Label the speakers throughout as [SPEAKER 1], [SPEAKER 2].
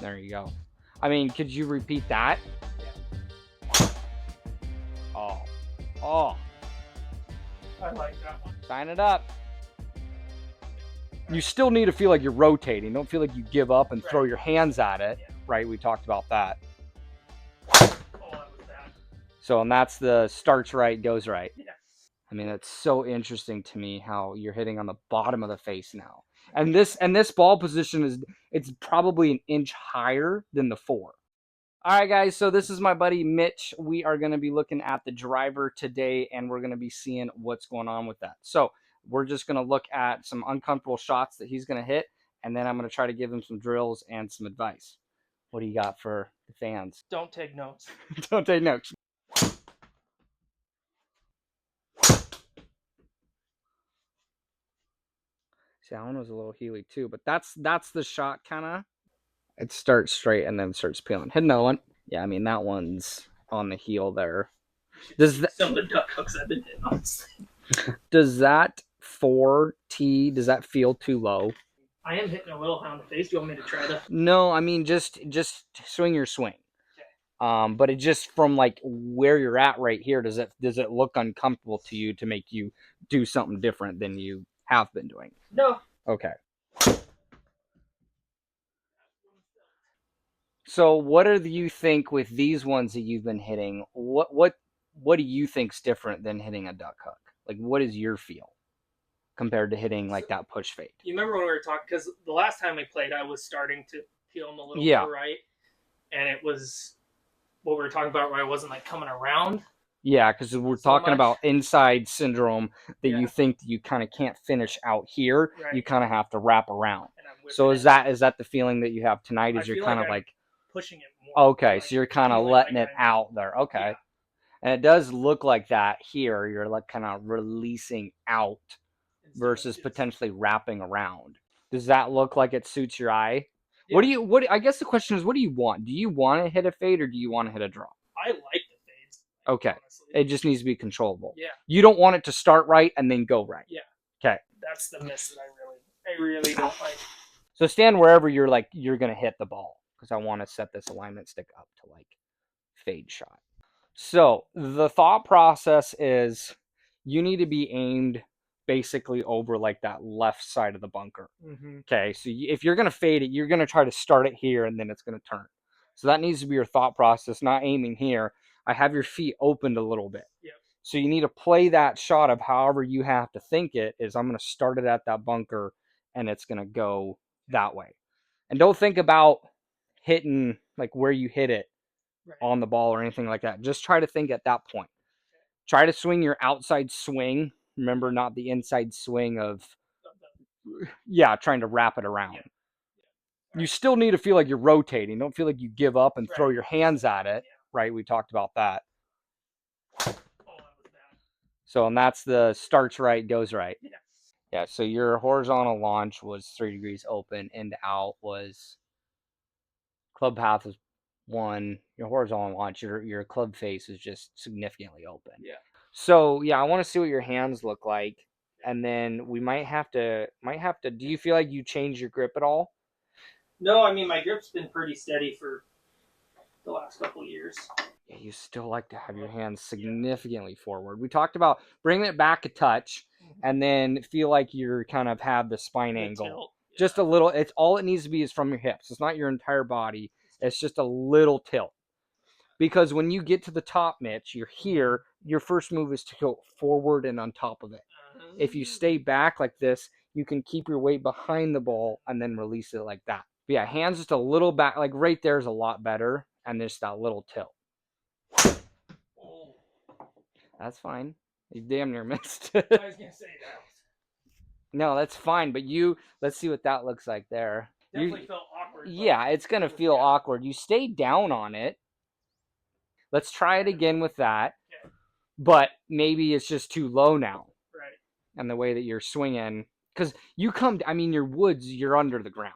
[SPEAKER 1] There you go. I mean, could you repeat that?
[SPEAKER 2] Yeah.
[SPEAKER 1] Oh. Oh.
[SPEAKER 2] I like that one.
[SPEAKER 1] Sign it up. You still need to feel like you're rotating. Don't feel like you give up and throw your hands at it.
[SPEAKER 2] Yeah.
[SPEAKER 1] Right? We talked about that.
[SPEAKER 2] Oh, that was bad.
[SPEAKER 1] So, and that's the starts right, goes right.
[SPEAKER 2] Yeah.
[SPEAKER 1] I mean, it's so interesting to me how you're hitting on the bottom of the face now. And this ball position it's probably an inch higher than the 4. All right, guys, so this is my buddy Mitch. We are going to be looking at the driver today, and we're going to be seeing what's going on with that. So we're just going to look at some uncomfortable shots that he's going to hit, and then I'm going to try to give him some drills and some advice. What do you got for the fans?
[SPEAKER 2] Don't take notes.
[SPEAKER 1] Don't take notes. See, that one was a little heely too, but that's the shot kind of. It starts straight and then starts peeling. Hit another one. Yeah, I mean, that one's on the heel there.
[SPEAKER 2] Some of the duck hooks I've been hitting, honestly.
[SPEAKER 1] Does that 4T, does that feel too low?
[SPEAKER 2] I am hitting a little high on the face. Do you want me to try that?
[SPEAKER 1] No, I mean, just swing your swing.
[SPEAKER 2] Okay.
[SPEAKER 1] But it just from like where you're at right here, does it look uncomfortable to you to make you do something different than you have been doing?
[SPEAKER 2] No.
[SPEAKER 1] Okay. So what do you think with these ones that you've been hitting? What do you think's different than hitting a duck hook? Like, what is your feel compared to hitting like that push fade?
[SPEAKER 2] You remember when we were talking? Because the last time we played, I was starting to peel them a little
[SPEAKER 1] Yeah.
[SPEAKER 2] to the right, and it was what we were talking about where I wasn't like coming around.
[SPEAKER 1] Yeah, because we're
[SPEAKER 2] So
[SPEAKER 1] talking
[SPEAKER 2] much.
[SPEAKER 1] about inside syndrome that
[SPEAKER 2] Yeah.
[SPEAKER 1] you think that you kind of can't finish out here.
[SPEAKER 2] Right.
[SPEAKER 1] You kind of have to wrap around.
[SPEAKER 2] And I'm whipping
[SPEAKER 1] So
[SPEAKER 2] it.
[SPEAKER 1] is that the feeling that you have tonight?
[SPEAKER 2] I
[SPEAKER 1] Is you're
[SPEAKER 2] feel
[SPEAKER 1] kind
[SPEAKER 2] like
[SPEAKER 1] of
[SPEAKER 2] I'm
[SPEAKER 1] like
[SPEAKER 2] pushing it more.
[SPEAKER 1] okay,
[SPEAKER 2] like
[SPEAKER 1] so you're kind of
[SPEAKER 2] feeling
[SPEAKER 1] letting
[SPEAKER 2] like
[SPEAKER 1] it
[SPEAKER 2] I'm-
[SPEAKER 1] out there. Okay,
[SPEAKER 2] Yeah.
[SPEAKER 1] and it does look like that here. You're like kind of releasing out
[SPEAKER 2] Instead of
[SPEAKER 1] versus
[SPEAKER 2] just-
[SPEAKER 1] potentially wrapping around. Does that look like it suits your eye?
[SPEAKER 2] Yeah.
[SPEAKER 1] What I guess the question is, what do you want? Do you want to hit a fade or do you want to hit a drop?
[SPEAKER 2] I like the fades.
[SPEAKER 1] Okay.
[SPEAKER 2] Honestly.
[SPEAKER 1] It just needs to be controllable.
[SPEAKER 2] Yeah.
[SPEAKER 1] You don't want it to start right and then go right.
[SPEAKER 2] Yeah.
[SPEAKER 1] Okay.
[SPEAKER 2] That's the miss that I really don't like.
[SPEAKER 1] So stand wherever you're gonna hit the ball, because I want to set this alignment stick up to like fade shot. So the thought process is you need to be aimed basically over like that left side of the bunker.
[SPEAKER 2] Mm-hmm.
[SPEAKER 1] Okay, so if you're gonna fade it, you're gonna try to start it here and then it's gonna turn. So that needs to be your thought process, not aiming here. I have your feet opened a little bit.
[SPEAKER 2] Yep.
[SPEAKER 1] So you need to play that shot of however you have to think it is. I'm gonna start it at that bunker and it's gonna go that way. And don't think about hitting like where you hit it
[SPEAKER 2] Right.
[SPEAKER 1] on the ball or anything like that. Just try to think at that point. Try to swing your outside swing. Remember, not the inside swing of, yeah, trying to wrap it around.
[SPEAKER 2] Yeah.
[SPEAKER 1] You still need to feel like you're rotating. Don't feel like you give up and throw
[SPEAKER 2] Right.
[SPEAKER 1] your hands at it.
[SPEAKER 2] Yeah.
[SPEAKER 1] Right? We talked about that.
[SPEAKER 2] Oh, that was bad.
[SPEAKER 1] So, and that's the starts right, goes right.
[SPEAKER 2] Yeah.
[SPEAKER 1] Yeah, so your horizontal launch was 3 degrees open, end out was, club path was 1. Your horizontal launch, your club face is just significantly open.
[SPEAKER 2] Yeah.
[SPEAKER 1] So yeah, I want to see what your hands look like, and then we might have to. Do you feel like you changed your grip at all?
[SPEAKER 2] No, I mean my grip's been pretty steady for the last couple of years.
[SPEAKER 1] Yeah, you still like to have your hands significantly forward. We talked about bringing it back a touch, and then feel like you're kind of have the spine angle.
[SPEAKER 2] Tilt. Yeah.
[SPEAKER 1] Just a little. It's all it needs to be is from your hips. It's not your entire body. It's just a little tilt. Because when you get to the top, Mitch, you're here. Your first move is to go forward and on top of it. If you stay back like this, you can keep your weight behind the ball and then release it like that. But yeah, hands just a little back, like right there is a lot better, and there's that little tilt.
[SPEAKER 2] Oh.
[SPEAKER 1] That's fine. You damn near missed.
[SPEAKER 2] I was gonna say that.
[SPEAKER 1] No, that's fine. But let's see what that looks like there.
[SPEAKER 2] Definitely felt awkward.
[SPEAKER 1] Yeah, it's gonna feel awkward. You stay down on it. Let's try it again with that.
[SPEAKER 2] Yeah.
[SPEAKER 1] But maybe it's just too low now.
[SPEAKER 2] Right.
[SPEAKER 1] And the way that you're swinging, because your woods, you're under the ground.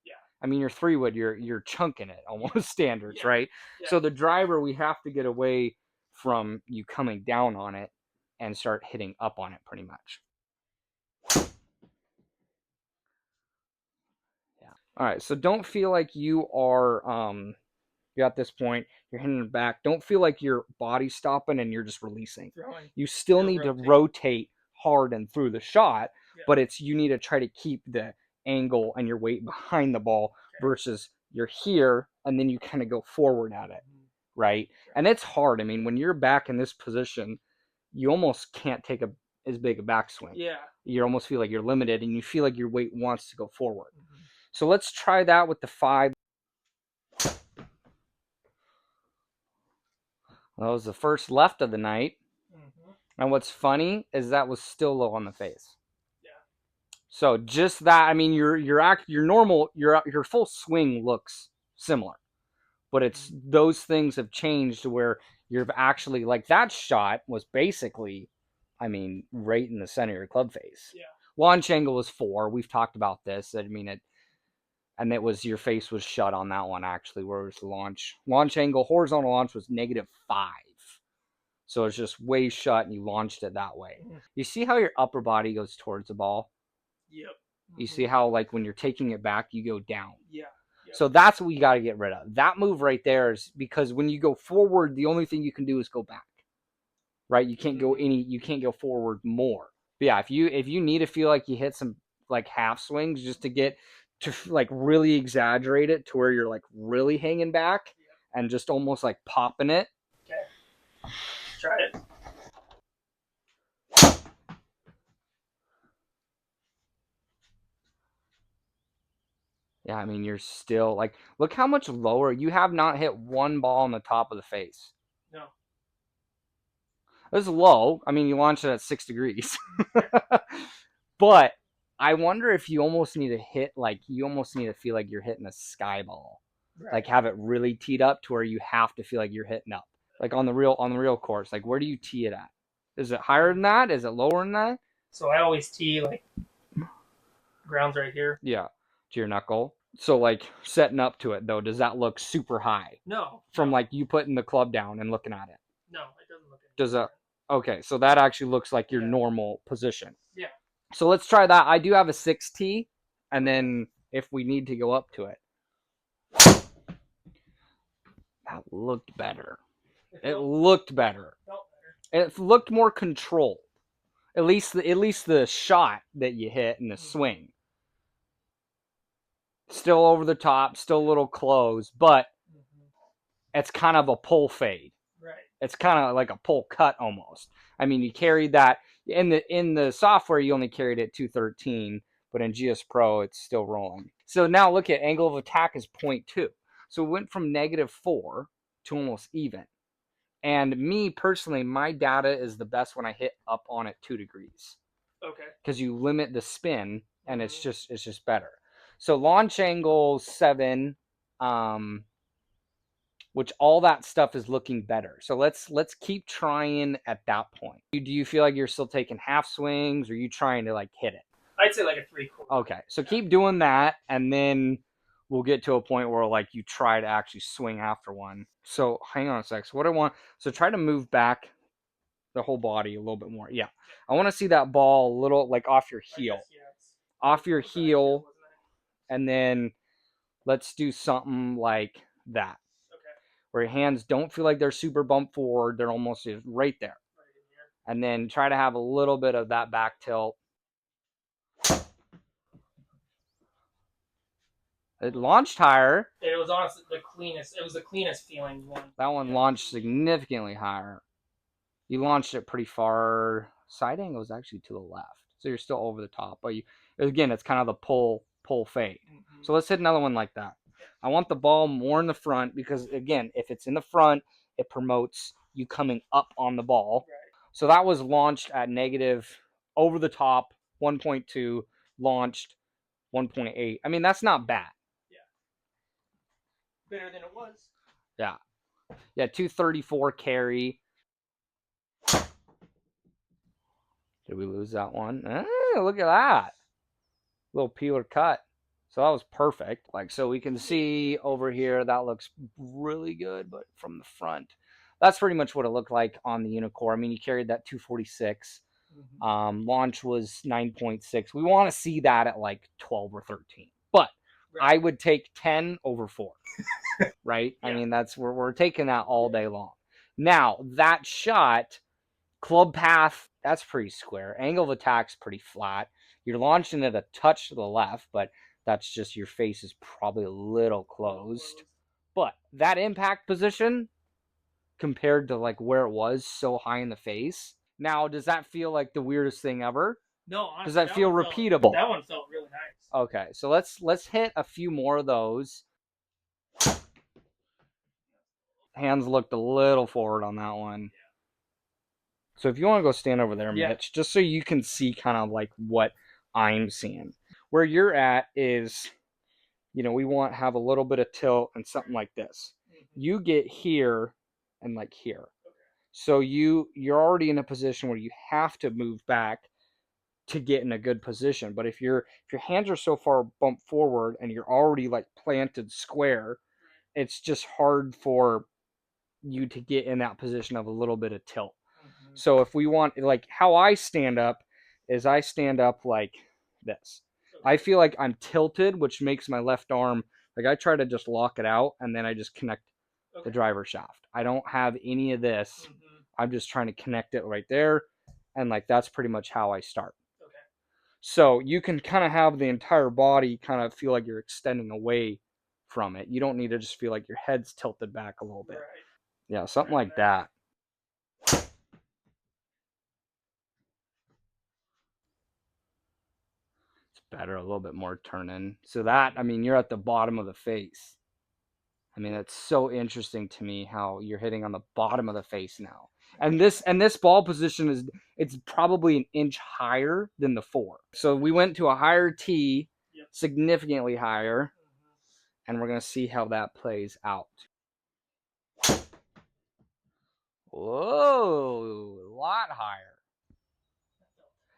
[SPEAKER 2] Yeah.
[SPEAKER 1] I mean, your 3-wood, you're chunking it almost standards,
[SPEAKER 2] Yeah.
[SPEAKER 1] right?
[SPEAKER 2] Yeah.
[SPEAKER 1] So the driver, we have to get away from you coming down on it and start hitting up on it pretty much. Yeah. All right, so don't feel like you are you're at this point, you're hitting it back. Don't feel like your body's stopping and you're just releasing. You still need to rotate hard and through the shot, but you need to try to keep the angle and your weight behind the ball versus you're here and then you kind of go forward at it, right? And it's hard. I mean, when you're back in this position, you almost can't take as big a backswing.
[SPEAKER 2] Yeah.
[SPEAKER 1] You almost feel like you're limited and you feel like your weight wants to go forward. So let's try that with the 5. That was the first left of the night. And what's funny is that was still low on the face.
[SPEAKER 2] Yeah.
[SPEAKER 1] So just that, I mean, your normal, your full swing looks similar, but it's those things have changed to where you've actually, like, that shot was basically, I mean, right in the center of your club face.
[SPEAKER 2] Yeah.
[SPEAKER 1] Launch angle was 4. We've talked about this. I mean, and it was, your face was shut on that one actually, where it was the launch angle, horizontal launch was -5. So it's just way shut and you launched it that way. You see how your upper body goes towards the ball?
[SPEAKER 2] Yep.
[SPEAKER 1] You see how, like, when you're taking it back, you go down.
[SPEAKER 2] Yeah. Yep.
[SPEAKER 1] So that's what you got to get rid of. That move right there is because when you go forward, the only thing you can do is go back. Right? You can't go forward more. But yeah, if you need to feel like you hit some, like, half swings just to get to, like, really exaggerate it to where you're, like, really hanging back and just almost like popping it.
[SPEAKER 2] Okay. Try it.
[SPEAKER 1] Yeah, I mean, you're still, like, look how much lower. You have not hit one ball on the top of the face.
[SPEAKER 2] No.
[SPEAKER 1] This is low. I mean, you launched it at 6 degrees. But I wonder if you almost need to hit, like, you almost need to feel like you're hitting a sky ball. Right. Like, have it really teed up to where you have to feel like you're hitting up. Like, on the real course. Like, where do you tee it at? Is it higher than that? Is it lower than that?
[SPEAKER 2] So I always tee, like, ground's right here.
[SPEAKER 1] Yeah, to your knuckle. So, like, setting up to it, though, does that look super high?
[SPEAKER 2] No.
[SPEAKER 1] From, like, you putting the club down and looking at it?
[SPEAKER 2] No, it doesn't look any
[SPEAKER 1] Does that? Okay, so that actually looks like your
[SPEAKER 2] Yeah.
[SPEAKER 1] normal position.
[SPEAKER 2] Yeah.
[SPEAKER 1] So let's try that. I do have a 6T, and then if we need to go up to it. That looked better. It looked better.
[SPEAKER 2] Felt better.
[SPEAKER 1] It looked more controlled. At least the shot that you hit and the swing. Still over the top, still a little close, but it's kind of a pull fade.
[SPEAKER 2] Right.
[SPEAKER 1] It's kind of like a pull cut almost. I mean, you carried that in the software. You only carried it 213, but in GS Pro, it's still rolling. So now look at angle of attack is 0.2. So it went from -4 to almost even. And me personally, my data is the best when I hit up on it 2 degrees.
[SPEAKER 2] Okay.
[SPEAKER 1] Because you limit the spin, and it's just better. So launch angle 7. Which all that stuff is looking better. So let's keep trying at that point. Do you feel like you're still taking half swings, or are you trying to, like, hit it?
[SPEAKER 2] I'd say like a 3/4.
[SPEAKER 1] Okay, so keep doing that, and then we'll get to a point where, like, you try to actually swing after one. So hang on a sec. So what I want, so try to move back the whole body a little bit more. Yeah, I want to see that ball a little, like, off your heel, off your heel, and then let's do something like that. Where your hands don't feel like they're super bumped forward. They're almost right there. And then try to have a little bit of that back tilt. It launched higher.
[SPEAKER 2] It was honestly the cleanest. It was the cleanest feeling one.
[SPEAKER 1] That one launched significantly higher. You launched it pretty far. Side angle is actually to the left. So you're still over the top. But again, it's kind of the pull fade. So let's hit another one like that. I want the ball more in the front because, again, if it's in the front, it promotes you coming up on the ball. Right. So that was launched at negative, over the top, 1.2, launched 1.8. I mean, that's not bad.
[SPEAKER 2] Yeah. Better than it was.
[SPEAKER 1] Yeah. Yeah, 234 carry. Did we lose that one? Look at that. Little peeler cut. So that was perfect. Like, so we can see over here, that looks really good, but from the front, that's pretty much what it looked like on the Unicore. I mean, you carried that 246. Launch was 9.6. We want to see that at like 12 or 13. But I would take 10 over 4. Right? Yeah. I mean, that's we're taking that all day long. Now, that shot, club path, that's pretty square. Angle of attack's pretty flat. You're launching it a touch to the left, but that's just your face is probably a little closed. But that impact position compared to like where it was so high in the face. Now, does that feel like the weirdest thing ever?
[SPEAKER 2] No, honestly,
[SPEAKER 1] does that feel repeatable?
[SPEAKER 2] That one felt really nice.
[SPEAKER 1] Okay, so let's hit a few more of those. Hands looked a little forward on that one. So if you want to go stand over there, Mitch, just so you can see kind of like what I'm seeing. Where you're at is, we want to have a little bit of tilt and something like this. You get here and like here. So you're already in a position where you have to move back to get in a good position. But if your hands are so far bumped forward and you're already like planted square, it's just hard for you to get in that position of a little bit of tilt. So if we want, like how I stand up is I stand up like this. I feel like I'm tilted, which makes my left arm, like I try to just lock it out and then I just connect the driver shaft. I don't have any of this. I'm just trying to connect it right there. And like that's pretty much how I start. So you can kind of have the entire body kind of feel like you're extending away from it. You don't need to just feel like your head's tilted back a little bit. Yeah, something like that. It's better, a little bit more turning. So that, I mean, you're at the bottom of the face. I mean, it's so interesting to me how you're hitting on the bottom of the face now. And this ball position is, it's probably an inch higher than the 4. So we went to a higher tee, significantly higher, and we're going to see how that plays out. Whoa, a lot higher.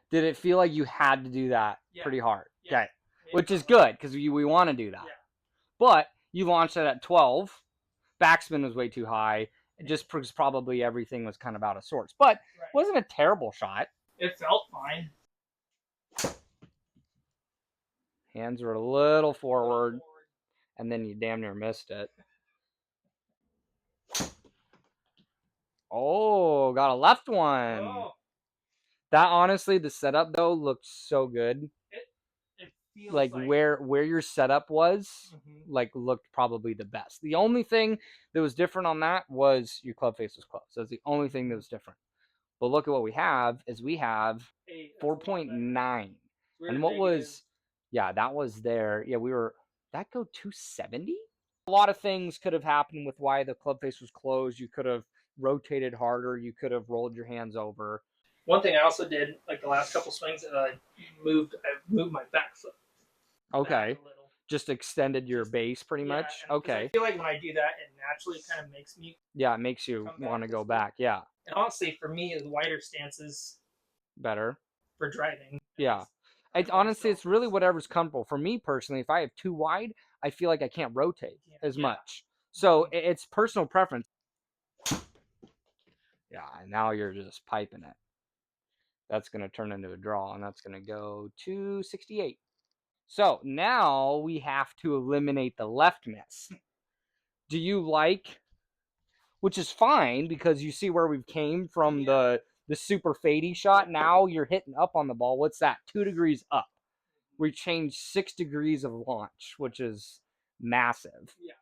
[SPEAKER 1] Did it feel like you had to do that pretty hard? Okay, which is good because we want to do that. But you launched it at 12. Backspin was way too high. Just because probably everything was kind of out of sorts. But it wasn't a terrible shot.
[SPEAKER 2] It felt fine.
[SPEAKER 1] Hands were a little forward, and then you damn near missed it. Oh, got a left one. Oh. That honestly, the setup though looked so good. Like where your setup was, like looked probably the best. The only thing that was different on that was your club face was closed. That's the only thing that was different. But look at what we have is we have 4.9. And what was, that was there. Yeah, that go 270? A lot of things could have happened with why the club face was closed. You could have rotated harder. You could have rolled your hands over.
[SPEAKER 2] One thing I also did, like the last couple swings, I moved my back foot.
[SPEAKER 1] Okay. Just extended your base pretty much? Okay.
[SPEAKER 2] I feel like when I do that, it naturally kind of makes me...
[SPEAKER 1] Yeah, it makes you want to go back. Yeah.
[SPEAKER 2] And honestly, for me, the wider stance is
[SPEAKER 1] better
[SPEAKER 2] for driving.
[SPEAKER 1] Yeah. Honestly, it's really whatever's comfortable. For me personally, if I have too wide, I feel like I can't rotate as much. So it's personal preference. Yeah, and now you're just piping it. That's going to turn into a draw, and that's going to go 268. So now we have to eliminate the left miss. Do you like, which is fine because you see where we came from the super fadey shot. Now you're hitting up on the ball. What's that? 2 degrees up. We changed 6 degrees of launch, which is massive.
[SPEAKER 2] Yeah.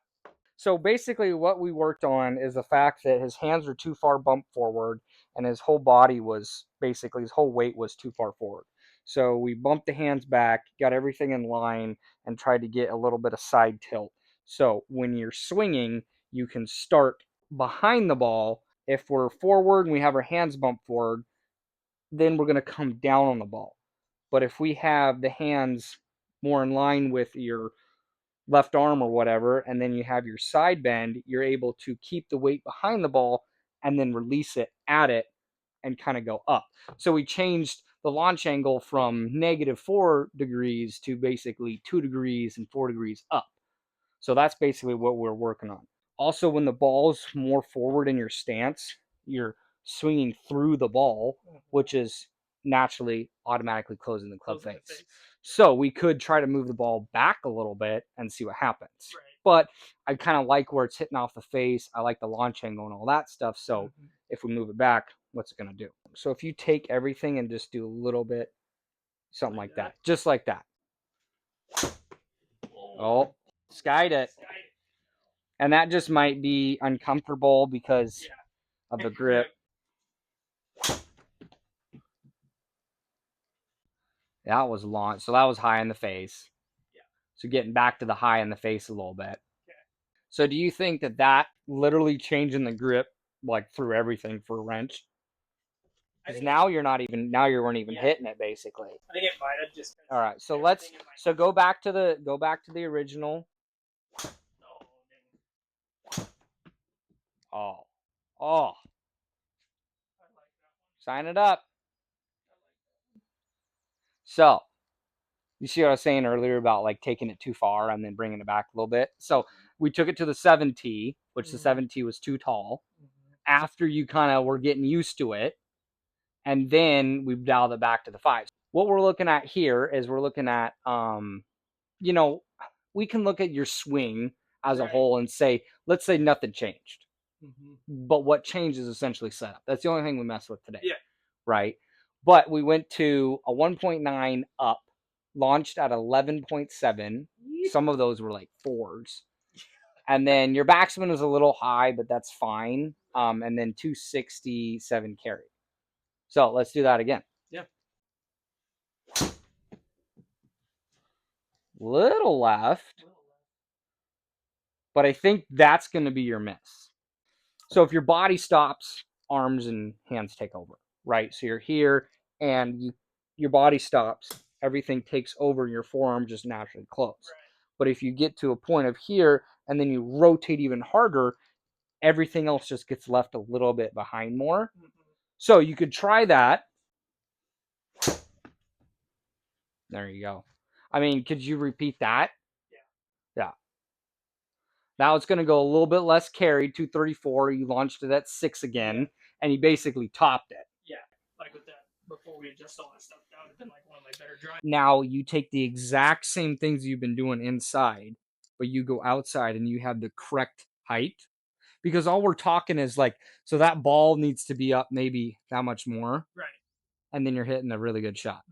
[SPEAKER 1] So basically what we worked on is the fact that his hands were too far bumped forward and his whole body was basically, his whole weight was too far forward. So we bumped the hands back, got everything in line, and tried to get a little bit of side tilt. So when you're swinging, you can start behind the ball. If we're forward and we have our hands bumped forward, then we're going to come down on the ball. But if we have the hands more in line with your left arm or whatever, and then you have your side bend, you're able to keep the weight behind the ball and then release it at it and kind of go up. So we changed the launch angle from -4 degrees to basically 2 degrees and 4 degrees up. So that's basically what we're working on. Also, when the ball's more forward in your stance, you're swinging through the ball, which is naturally automatically closing the club face. So we could try to move the ball back a little bit and see what happens.
[SPEAKER 2] Right.
[SPEAKER 1] But I kind of like where it's hitting off the face. I like the launch angle and all that stuff. So if we move it back, what's it going to do? So if you take everything and just do a little bit, something like that. Just like that. Oh, skied it. And that just might be uncomfortable because of the grip. That was launched. So that was high in the face. So getting back to the high in the face a little bit. So do you think that literally changing the grip like threw everything for a wrench? Because now you weren't even hitting it basically.
[SPEAKER 2] I think it might have just.
[SPEAKER 1] All right, so go back to the original. Oh, sign it up. So you see what I was saying earlier about like taking it too far and then bringing it back a little bit. So we took it to the 7T, which the 7T was too tall. After you kind of were getting used to it, and then we dialed it back to the 5. What we're looking at here is we're looking at, we can look at your swing as a whole and say, let's say nothing changed. But what changed is essentially setup. That's the only thing we messed with today.
[SPEAKER 2] Yeah.
[SPEAKER 1] Right? But we went to a 1.9 up, launched at 11.7. Some of those were like 4s. And then your backspin was a little high, but that's fine. And then 267 carry. So let's do that again.
[SPEAKER 2] Yeah.
[SPEAKER 1] Little left. But I think that's going to be your miss. So if your body stops, arms and hands take over, right? So you're here and your body stops, everything takes over, and your forearms just naturally close. Right. But if you get to a point of here and then you rotate even harder, everything else just gets left a little bit behind more. So you could try that. There you go. I mean, could you repeat that? Yeah. Now it's going to go a little bit less carried, 234. You launched it at 6 again, and you basically topped it.
[SPEAKER 2] Yeah, like with that, before we adjust all that stuff, that would have been like one of my better drives.
[SPEAKER 1] Now you take the exact same things you've been doing inside, but you go outside and you have the correct height. Because all we're talking is like, so that ball needs to be up maybe that much more.
[SPEAKER 2] Right.
[SPEAKER 1] And then you're hitting a really good shot.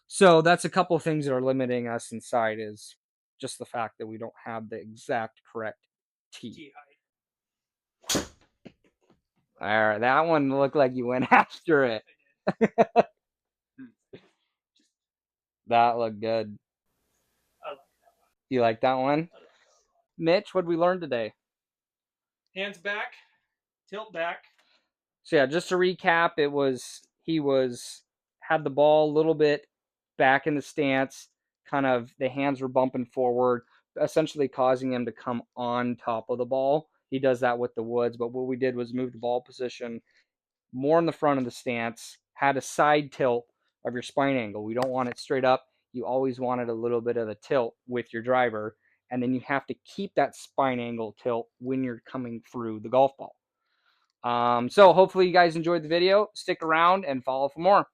[SPEAKER 1] So that's a couple of things that are limiting us inside is just the fact that we don't have the exact correct tee
[SPEAKER 2] height.
[SPEAKER 1] All right, that one looked like you went after it. That looked good.
[SPEAKER 2] I like that one.
[SPEAKER 1] You like that one? Mitch, what did we learn today?
[SPEAKER 2] Hands back, tilt back.
[SPEAKER 1] So yeah, just to recap, he had the ball a little bit back in the stance, kind of the hands were bumping forward, essentially causing him to come on top of the ball. He does that with the woods, but what we did was move the ball position more in the front of the stance, had a side tilt of your spine angle. We don't want it straight up. You always wanted a little bit of the tilt with your driver, and then you have to keep that spine angle tilt when you're coming through the golf ball. So hopefully you guys enjoyed the video. Stick around and follow for more.